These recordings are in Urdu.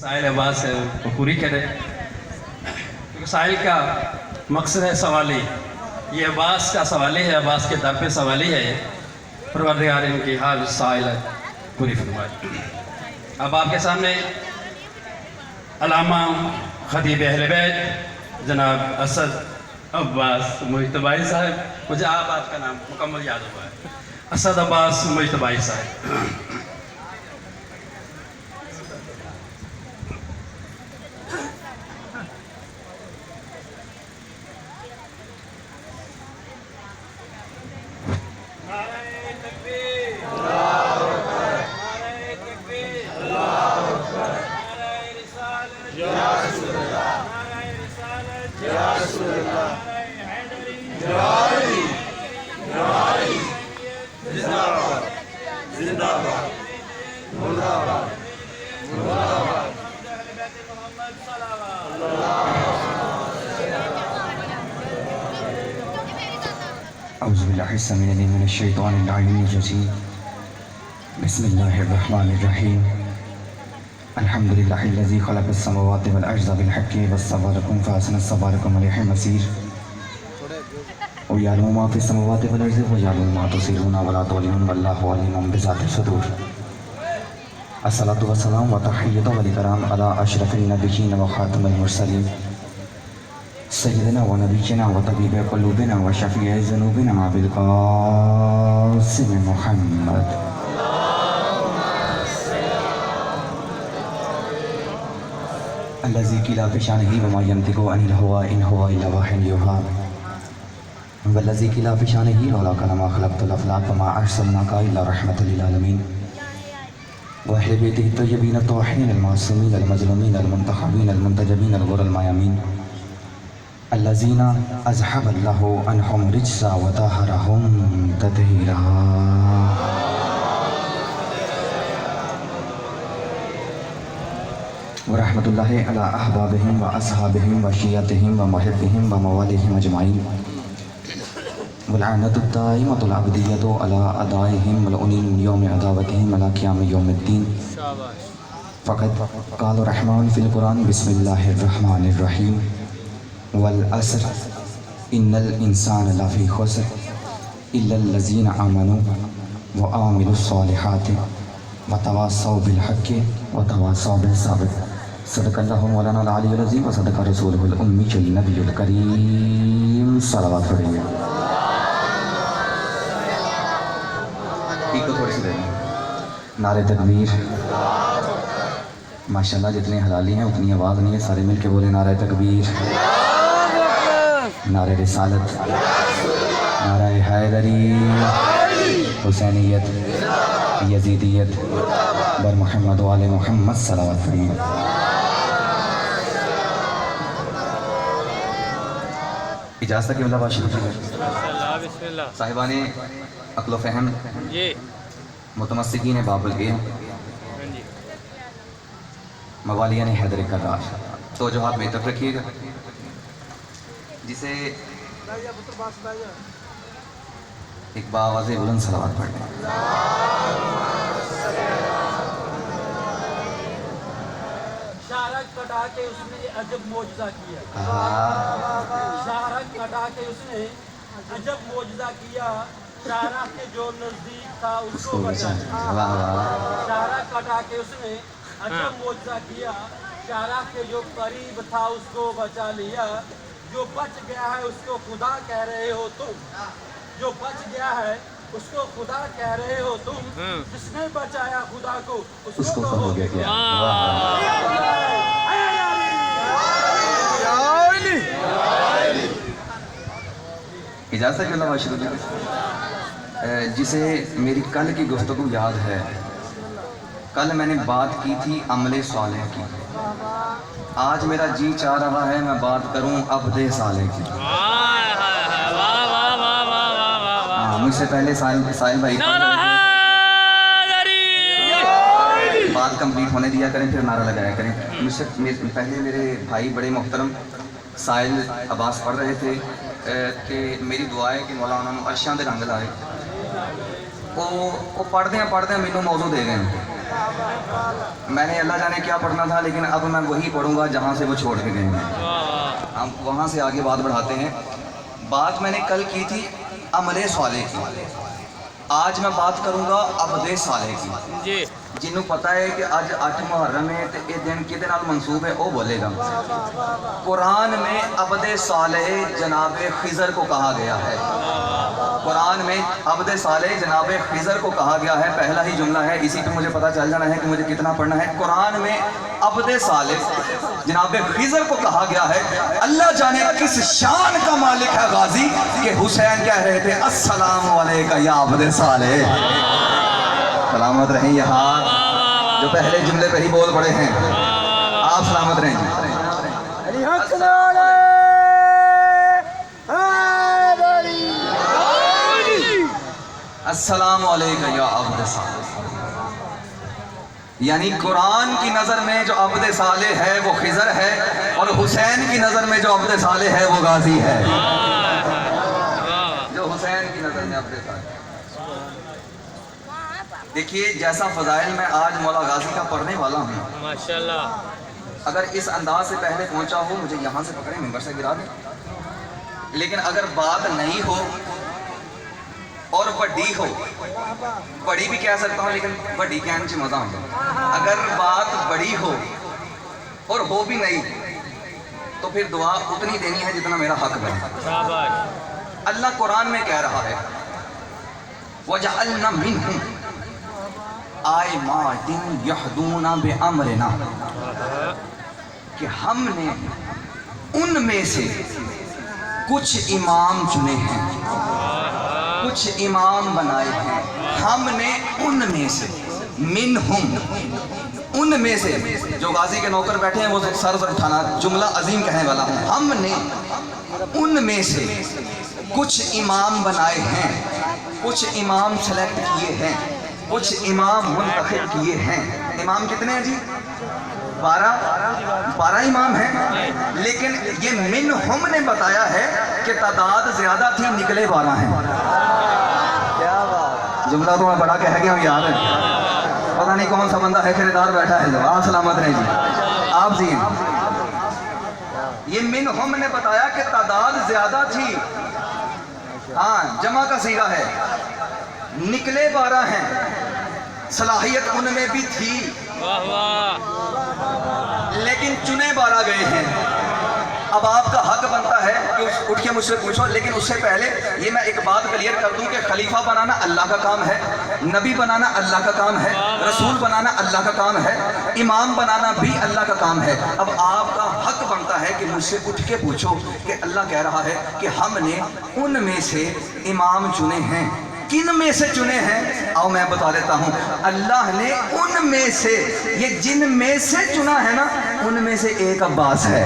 سائل عباس ہے وہ پوری کرے، کیونکہ سائل کا مقصد ہے سوالی، یہ عباس کا سوالی ہے، عباس کے در پہ سوالی ہے یہ، پروردگار ان کی ہر سائل پوری فرمائے۔ اب آپ کے سامنے علامہ خطیب اہل بیت جناب اسد عباس مجتبائی صاحب، مجھے آپ کا نام مکمل یاد ہوا ہے، اسد عباس مجتبائی صاحب۔ اعوذ باللہ السمیع العلیم من الشیطان اللعین الرجیم، بسم اللہ الرحمن الرحیم، الحمدللہ الذی خلق السماوات والارض بالحق وصورکم فاحسن صورکم الیہ المصیر، ویعلم ما فی السماوات والارض ویعلم ما تسرون ولا تعلنون واللہ علیم بذات الصدور۔ الصلاۃ والسلام وتحیۃ والاکرام علی اشرف النبیین وخاتم المرسلین، سیدنا و نبینا و طبیب قلوبنا و شفیع ذنوبنا بالقاسم محمد۔ الذی قیل فی شانہ وما ینطق عن الہوى ان هو الا وحی یوحی، والذی قیل فی شانہ لولاک لما خلقت الافلاک وما ارسلناک الا رحمۃ للعالمین، واہل بیتہ الطیبین الطاہرین المعصومین المظلومین المنتخبین المنتجبین الغر المیامین، الذین اذهب اللہ عنہم الرجس وطہرہم تطہیرا۔ ورحمۃ اللہ علی احبابہم و اصحابہم و شیعتہم و محبہم و موالیہم اجمعین، واللعنۃ الدائمۃ الابدیۃ علی اعدائہم ملعونین یوم عداوتہم الی قیام یوم الدین۔ فقد قال الرحمن فی القرآن بسم اللہ الرحمن الرحیم، والعصر ان الانسان لفی خسر الا الذین آمنوا وعملوا الصالحات وتواصوا بالحق وتواصوا بالصبر۔ صدق اللہ مولانا العلی العظیم وصدق رسولہ الامی النبی الکریم، صلوات پڑھیں۔ ایک تو تھوڑی سی دیر نعرہ تکبیر، ماشاءاللہ جتنے حلالی ہیں اتنی آواز نہیں ہے، سارے مل کے بولے نعرہ تکبیر، نعرہ رسالت، نعرہ حیدری، حسینیت، یزیدیت، بر محمد و آل محمد، صلوات پڑھیں۔ اجازت کی اللہ بات شروع کی صاحبان عقل و فہم، متمسکین باب العلم، موالیان حیدر کرار، توجہات میں طرف رکھیے گا، جسے ایک باواز بلند صلوات پڑھ لیں۔ شارک کٹا کے اس نے عجب معجزہ کیا، شارک کٹا کے اس نے عجب معجزہ کیا، شارک کے جو نزدیک تھا اس کو بچا لیا۔ شارک کٹا کے اس نے عجب معجزہ کیا، شارک کے جو قریب تھا اس کو بچا لیا۔ جو بچ گیا ہے اس کو خدا کہہ رہے ہو تم، جو بچ گیا ہے اس کو خدا کہہ رہے ہو تم، جس نے بچایا خدا کو اس کو تو ہو گیا کیا۔ اجازت ہے کہ اللہ شروع کی، جسے میری کل کی گفتگو یاد ہے، کل میں نے بات کی تھی عمل صالح کی، آج میرا جی چاہ رہا ہے میں بات کروں عبد صالح کی۔ مجھ سے پہلے سائل بھائی بات کمپلیٹ ہونے دیا کریں پھر نعرہ لگایا کریں۔ مجھ سے پہلے میرے بھائی بڑے محترم سائل عباس پڑھ رہے تھے کہ میری دعا ہے کہ مولا انہوں نے عرشاں دے رنگ لائے، وہ پڑھدے ہیں مینوں موضوع دے گئے ہیں میں نے اللہ جانے کیا پڑھنا تھا، لیکن اب میں وہی پڑھوں گا جہاں سے وہ چھوڑ کے گئے ہیں. ہم وہاں سے آگے بات بڑھاتے ہیں. بات میں نے کل کی تھی عمل صالح کی، آج میں بات کروں گا عبد صالح کی. جی جنہوں پتہ ہے کہ آج 8 محرم ہے تو یہ دن کدے نال منسوب ہے وہ بولے گا. قرآن میں عبد صالح جناب خضر کو کہا گیا ہے. قرآن میں عبد صالح جناب خضر کو کہا گیا ہے. پہلا ہی جملہ ہے، اسی پہ مجھے پتہ چل جانا ہے کہ مجھے کتنا پڑھنا ہے. قرآن میں عبد صالح جناب خضر کو کہا گیا ہے. اللہ جانے کس شان کا مالک ہے غازی کہ حسین کہہ رہے تھے السلام علیکہ یا عبد صالح. سلامت رہیں یہ ہاتھ جو پہلے جملے پہ ہی بول پڑے ہیں، آپ سلامت رہیں. السلام علیکم یا عبد صالح. یعنی قرآن کی نظر میں جو عبد صالح ہے وہ خضر ہے، اور حسین کی نظر میں جو عبد صالح ہے وہ غازی ہے. جو حسین کی نظر میں عبد صالح. دیکھیے جیسا فضائل میں آج مولا غازی کا پڑھنے والا ہوں، ماشاءاللہ. اگر اس انداز سے پہلے پہنچا ہو مجھے یہاں سے پکڑے ممبر سے گرا دیں. لیکن اگر بات نہیں ہو اور بڑی ہو، بڑی بھی کہہ سکتا ہوں لیکن بڑی کہنے سے مزہ آتا. اگر بات بڑی ہو اور ہو بھی نہیں تو پھر دعا اتنی دینی ہے جتنا میرا حق بنے. شاباش. اللہ قرآن میں کہہ رہا ہے وَجَعَلْنَا مِنْهُمْ آئمات یہدون بِأَمْرِنَا، کہ ہم نے ان میں سے کچھ امام چنے ہیں، کچھ امام بنائے ہیں. ہم نے ان میں سے منہم، ان میں سے، جو غازی کے نوکر بیٹھے ہیں وہ سر اٹھانا، جملہ عظیم کہنے والا ہوں. ہم نے ان میں سے کچھ امام بنائے ہیں، کچھ امام سلیکٹ کیے ہیں، کچھ امام منتخب کیے ہیں. امام کتنے ہیں جی؟ 12 امام ہیں. لیکن یہ منہم نے بتایا ہے کہ تعداد زیادہ تھی، نکلے 12 ہیں. جملہ تو میں بڑا کہہ گیا ہوں یار، پتہ نہیں کون سا بندہ ہے خریدار بیٹھا ہے. آپ سلامت رہیں جی. آپ جی یہ منہم نے بتایا کہ تعداد زیادہ تھی، ہاں جمع کا صیغہ ہے، نکلے 12 ہیں. صلاحیت ان میں بھی تھی لیکن چنے 12 گئے ہیں. اب آپ کا حق بنتا ہے کہ اٹھ کے مجھ سے پوچھو، لیکن اس سے پہلے یہ میں ایک بات کلیئر کر دوں کہ خلیفہ بنانا اللہ کا کام ہے، نبی بنانا اللہ کا کام ہے، رسول بنانا اللہ کا کام ہے، امام بنانا بھی اللہ کا کام ہے. اب آپ کا حق بنتا ہے کہ مجھ سے اٹھ کے پوچھو کہ اللہ کہہ رہا ہے کہ ہم نے ان میں سے امام چنے ہیں. کن میں سے چنے ہیں؟ آؤ میں بتا دیتا ہوں. اللہ نے ان میں سے، یہ جن میں سے چنا ہے نا، ان میں سے ایک عباس ہے.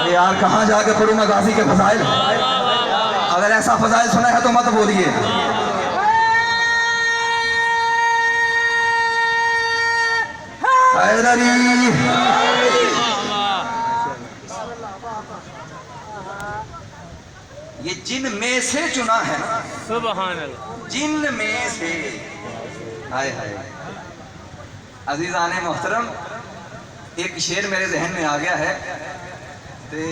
یار کہاں جا کے پڑھوں میں غازی کے فضائل؟ اگر ایسا فضائل سنا ہے تو مت بولیے. حیدری یہ جن میں سے چنا ہے، سبحان اللہ. جن میں سے. ہائے ہائے عزیزان محترم، ایک شعر میرے ذہن میں آ گیا ہے تے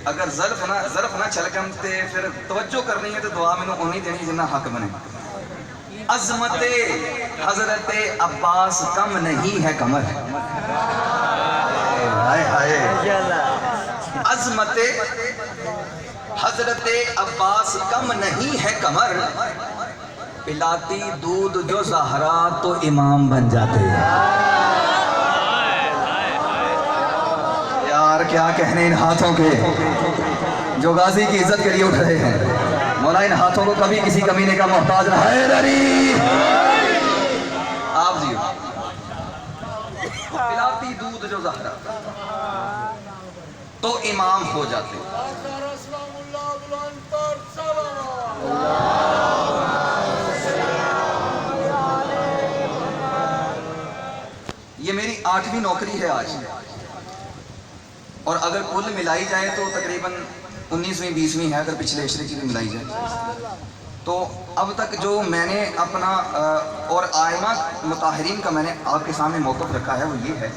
اگر ظرف نہ چھلکن تے پھر توجہ کرنی ہے تو دعا میں انہی دینی جنہ حق بنے. عظمت حضرت عباس کم نہیں ہے کمر. ہائے ہائے عظمت حضرت عباس کم نہیں ہے کمر، پلاتی دودھ جو زہرا تو امام بن جاتے. یار کیا کہنے ان ہاتھوں کے جو غازی کی عزت کے لیے اٹھ رہے ہیں. مولا ان ہاتھوں کو کبھی کسی کمینے کا محتاج نہ. حیدری آپ جی پلاتی دودھ جو زہرا تو امام ہو جاتے. یہ میری 8ویں نوکری ہے آج، اور اگر کل ملائی جائے تو تقریباً 19ویں 20ویں ہے، اگر پچھلے عشرے کی بھی ملائی جائے تو اب تک جو میں نے اپنا اور آئمہ مطہرین کا میں نے آپ کے سامنے موقف رکھا ہے وہ یہ ہے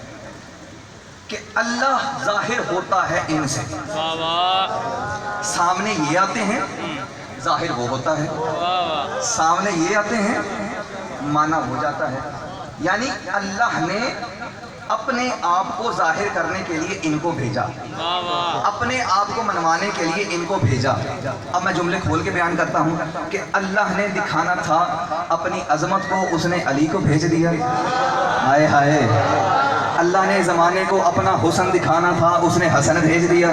کہ اللہ ظاہر ہوتا ہے ان سے، سامنے یہ آتے ہیں ظاہر وہ ہوتا ہے، سامنے یہ آتے ہیں مانا ہو جاتا ہے. یعنی اللہ نے اپنے آپ کو ظاہر کرنے کے لیے ان کو بھیجا، اپنے آپ کو منوانے کے لیے ان کو بھیجا. اب میں جملے کھول کے بیان کرتا ہوں کہ اللہ نے دکھانا تھا اپنی عظمت کو، اس نے علی کو بھیج دیا. ہائے ہائے. اللہ نے زمانے کو اپنا حسن دکھانا تھا، اس نے حسن بھیج دیا.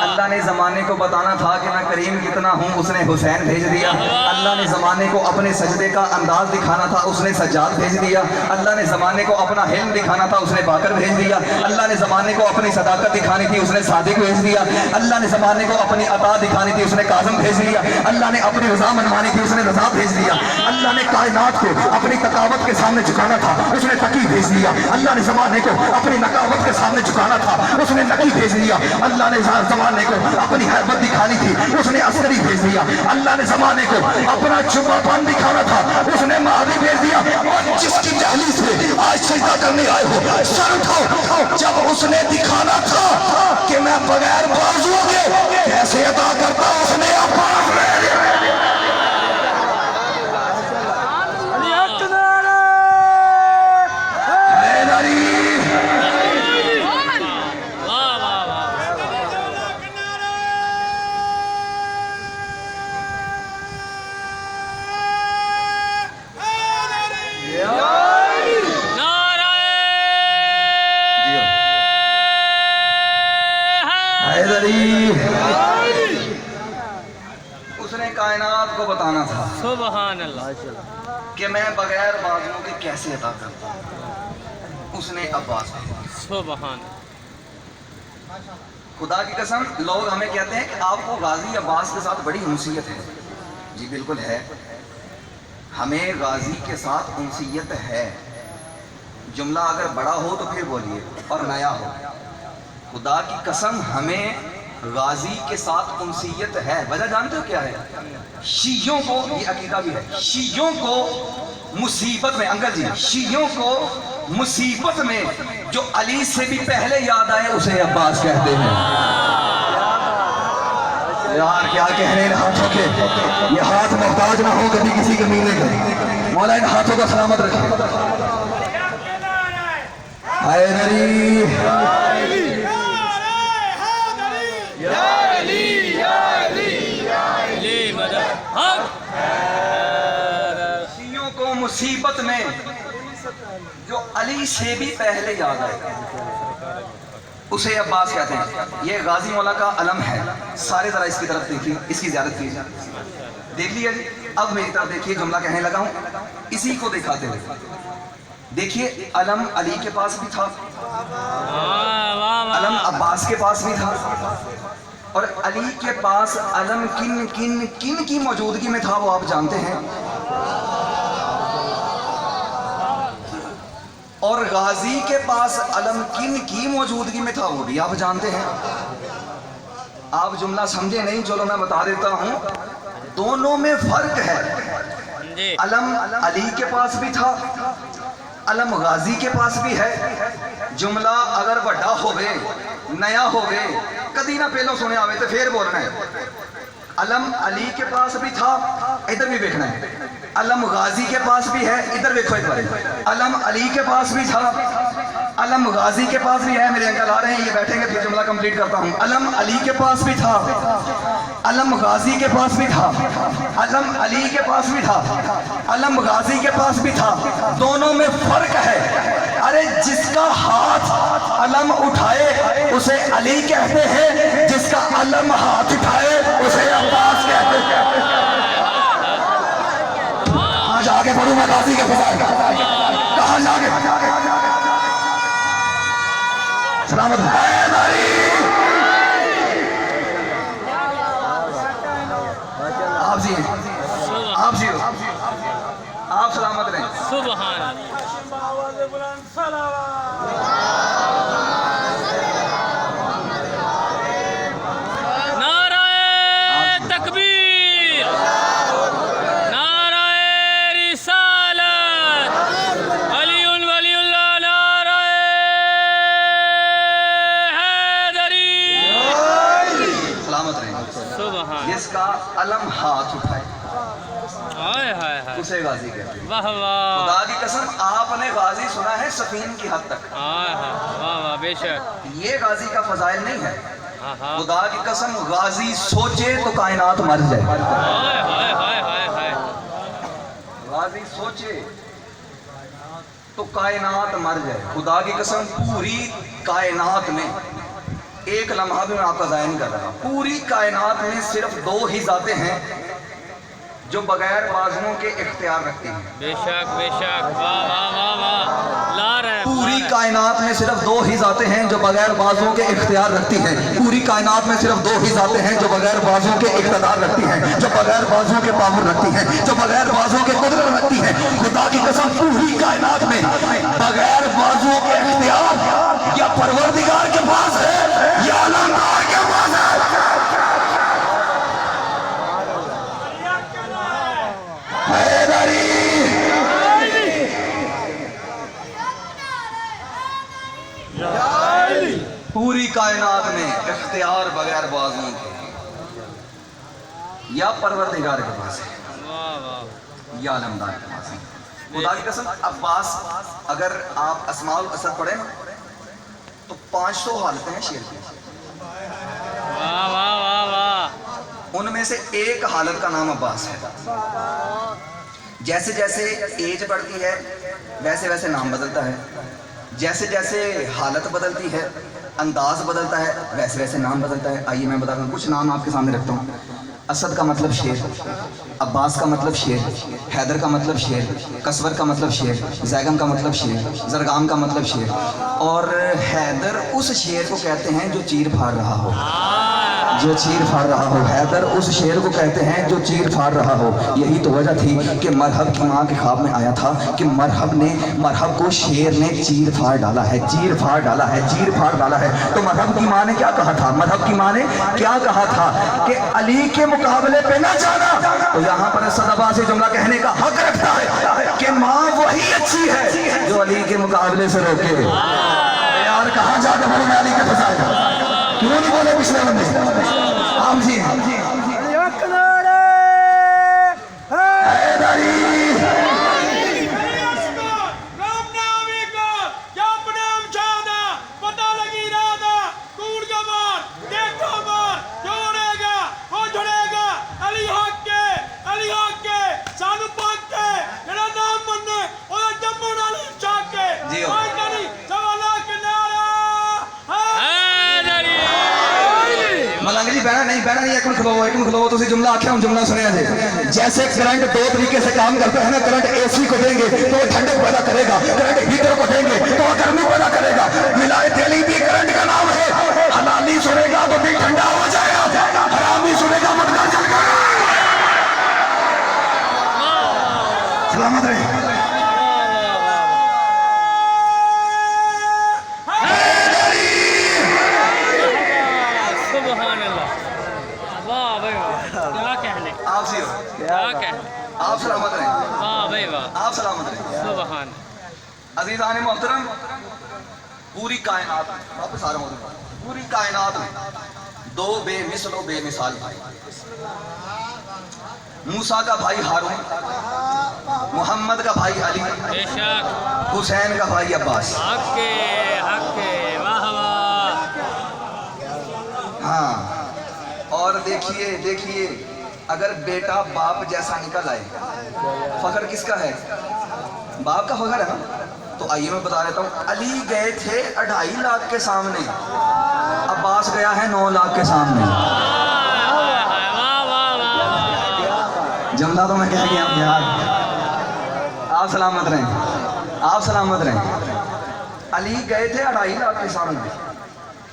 اللہ نے زمانے کو بتانا تھا کہ میں کریم کتنا ہوں، اس نے حسین بھیج دیا. اللہ نے زمانے کو اپنے سجدے کا انداز دکھانا تھا، اس نے سجاد بھیج دیا. اللہ نے زمانے کو اپنا حلم دکھانا تھا، اس نے باقر بھیج دیا. اللہ نے زمانے کو اپنی صداقت دکھانی تھی، اس نے صادق بھیج دیا. اللہ نے زمانے کو اپنی عطا دکھانی تھی، اس نے کاظم بھیج دیا. اللہ نے اپنی رضا منوانی تھی، اس نے رضا بھیج دیا. اللہ نے کائنات کو اپنی تقاوت کے سامنے جھکانا تھا، اس نے تقی بھیج دیا. اللہ نے زمانے کو اپنی نقاوت کے سامنے جھکانا تھا، اس نے نقی بھیج دیا. اللہ نے زمانے کو اپنی حیبت دکھانی تھی، اس نے عسکری بھیج دیا. اللہ نے زمانے کو اپنا چھپا پن دکھانا تھا، اس نے مہدی بھیج دیا. اور جس کی دہلیز پہ آج سجدہ کرنے آئے ہو سر اٹھاؤ. جب اس نے دکھانا تھا کہ میں بغیر بازوؤں کے کیسے عطا کرتا ہوں، اس نے عباس لے لیا. اس نے کائنات کو بتانا تھا سبحان اللہ کہ میں بغیر بازوؤں کے کیسے عطا کرتا ہوں، اس نے عباس بھیجا. سبحان خدا کی قسم لوگ ہمیں کہتے ہیں کہ آپ کو غازی عباس کے ساتھ بڑی انسیت ہے. جی بالکل ہے، ہمیں غازی کے ساتھ انسیت ہے. جملہ اگر بڑا ہو تو پھر بولیے اور نیا ہو. خدا کی قسم ہمیں غازی کے ساتھ انسیت ہے. وجہ جانتے ہو کیا ہے؟ شیعوں کو یہ عقیدہ بھی ہے، شیعوں کو مصیبت میں، انکل جی شیعوں کو مصیبت میں جو علی سے بھی پہلے یاد آئے اسے عباس کہتے ہیں. یار کیا کہنے ان ہاتھوں کے، یہ ہاتھ محتاج نہ ہو کبھی کسی کے میلے کا. مولا ان ہاتھوں کا سلامت رکھے. حیدری شیعوں کو مصیبت میں جو علی سے بھی پہلے یاد آئے اسے عباس کہتے ہیں. یہ غازی مولا کا علم ہے. سارے ذرا اس کی طرف دیکھیے، اس کی زیارت کیجیے. دیکھ لیا جی. اب میری طرف دیکھیے، جملہ کہنے لگا ہوں اسی کو دکھاتے ہوئے. دیکھیے علم علی کے پاس بھی تھا، علم عباس کے پاس بھی تھا، اور علی کے پاس علم کن کن کن کی موجودگی میں تھا وہ آپ جانتے ہیں. اور غازی کے پاس علم کن کی موجودگی میں تھا وہ بھی آپ جانتے ہیں. آپ جملہ سمجھے نہیں، چلو میں بتا دیتا ہوں. دونوں میں فرق ہے. علم علی کے پاس بھی تھا، علم غازی کے پاس بھی ہے. جملہ اگر بڑا ہوئے نیا ہوئے کدی نہ پہلو سنے آوے تو پھر بولنا ہے. علم علی کے پاس بھی تھا، ادھر بھی دیکھنا ہے. علم غازی کے پاس بھی ہے، ادھر دیکھو ایک بار. علم علی کے پاس بھی تھا، علم غازی کے پاس بھی ہے. میرے انکل آ رہے ہیں، یہ بیٹھیں گے پھر جملہ کمپلیٹ کرتا ہوں. علم علی کے پاس بھی تھا، علم غازی کے پاس بھی تھا، علم علی کے پاس بھی تھا، علم غازی کے پاس بھی تھا. دونوں میں فرق ہے. ارے جس کا ہاتھ علم اٹھائے اسے علی کہتے ہیں، جس کا علم ہاتھ اٹھائے اسے عباس کہتے ہیں. کہاں جا کے پڑھوں میں غازی کے فضائل، کہاں جا کے سلامت آپ جی، آپ جی، آپ سلامت رہیں. سبحان آواز بلند صلوات. نعرہ تکبیر، علم ہاتھ اٹھائے ہائے ہائے ہائے اسے غازی کہتے ہیں۔ واہ واہ خدا کی قسم آپ نے غازی سنا ہے سفین کی حد تک، ہائے ہائے واہ واہ بے شک یہ غازی کا فضائل نہیں ہے۔ ہاں ہاں خدا کی قسم غازی سوچے تو کائنات مر جائے، ہائے ہائے ہائے ہائے ہائے غازی سوچے تو کائنات مر جائے۔ خدا کی قسم پوری کائنات میں ایک لمحہ بھی میں آپ کا ضائع نہیں کر رہا، پوری کائنات میں صرف 2 ہی ذاتیں ہیں جو بغیر بازوؤں کے اختیار رکھتی ہیں۔ بے شک واہ واہ واہ واہ لا رہے ہیں پوری کائنات میں صرف 2 ہی ذاتیں ہیں جو بغیر بازوؤں کے اختیار رکھتی ہیں۔ پوری کائنات میں صرف 2 ہی ذاتیں ہیں جو بغیر بازوؤں کے اقتدار رکھتی ہیں، جو بغیر بازوؤں کے پاور رکھتی ہیں، جو بغیر بازوؤں کے قدرت رکھتی ہیں۔ خدا کی قسم پوری کائنات میں بغیر بازوؤں کے اختیار یا پروردگار کے پاس ہے یا علمدار کے پاس ہے۔ پوری کائنات میں اختیار بغیر بازوؤں کے یا پروردگار کے پاس ہے واہ واہ یا علمدار کے پاس ہے۔ خدا کی قسم عباس اگر آپ اسماء الاسد پڑھیں نا تو 500 حالتیں ہیں شیر کی، واہ واہ واہ واہ ان میں سے ایک حالت کا نام عباس ہے۔ جیسے جیسے ایج بڑھتی ہے ویسے ویسے نام بدلتا ہے، جیسے جیسے حالت بدلتی ہے انداز بدلتا ہے ویسے ویسے نام بدلتا ہے۔ آئیے میں بتاتا ہوں، کچھ نام آپ کے سامنے رکھتا ہوں۔ اسد کا مطلب شیر، عباس کا مطلب شیر، حیدر کا مطلب شیر، کسور کا مطلب شیر، زیگم کا مطلب شیر، زرگام کا مطلب شیر، اور حیدر اس شیر کو کہتے ہیں جو چیر پھاڑ رہا ہو، جو چیر پھاڑ رہا ہو۔ حیدر اس شیر کو کہتے ہیں جو چیر پھاڑ رہا ہو۔ یہی تو وجہ تھی کہ مرحب کی ماں کے خواب میں آیا تھا کہ مرحب کو شیر نے چیر پھاڑ ڈالا ہے، چیر پھاڑ ڈالا ہے، چیر پھاڑ ڈالا ہے۔ تو مرحب کی ماں نے کیا کہا تھا؟ مرحب کی ماں نے کیا کہا تھا کہ علی کے مقابلے پہ نہ جانا۔ تو یہاں پر اسد عباس یہ جملہ کہنے کا حق رکھتا ہے کہ ماں وہی اچھی ہے جو علی کے مقابلے سے روکے۔ یار کہاں جا کے بولے میں علی کے فضائل کیوں نہیں بولے پچھلے بندے؟ عام جی بہنا نہیں، ایک منٹ کھلو تو جملہ آخیا ہوں، جملہ سنیا جی۔ جیسے کرنٹ 2 طریقے سے کام کرتا ہے نا، کرنٹ اے سی کو دیں گے تو وہ ٹھنڈک پیدا کرے گا، کرنٹ ہیٹر کو دیں گے تو وہ گرمی پیدا کرے گا۔ ولایت علی بھی کرنٹ کا نام ہے، حلالی سنے گا تو بھی ٹھنڈا ہو جائے گا، حرامی سنے گا مٹکا جل گا۔ سلامت رہے۔ آپ سلامت رہیں، واہ بھائی واہ آپ سلامت رہیں۔ سبحان عزیزان محترم، پوری کائنات میں واپس آ رہا ہوں، پوری کائنات میں 2 بے مثل و بے مثال بھائی، موسیٰ کا بھائی ہارون، محمد کا بھائی علی، بے شک حسین کا بھائی عباس۔ حق کے واہ واہ ہاں، اور دیکھیے اگر بیٹا باپ جیسا نکل آئے فخر کس کا ہے؟ باپ کا فخر ہے نا۔ تو آئیے میں بتا دیتا ہوں، علی گئے تھے 2.5 لاکھ کے سامنے، عباس گیا ہے 9 لاکھ کے سامنے۔ جملہ تو میں کہہ گیا ہوں یار، آپ سلامت رہیں، آپ سلامت رہیں۔ علی گئے تھے 2.5 لاکھ کے سامنے،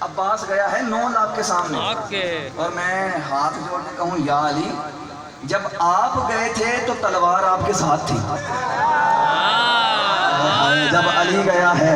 عباس گیا ہے 9 لاکھ کے سامنے۔ اور میں ہاتھ جوڑ کے کہوں یا علی، جب آپ گئے تھے تو تلوار آپ کے ساتھ تھی، جب علی گیا ہے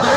2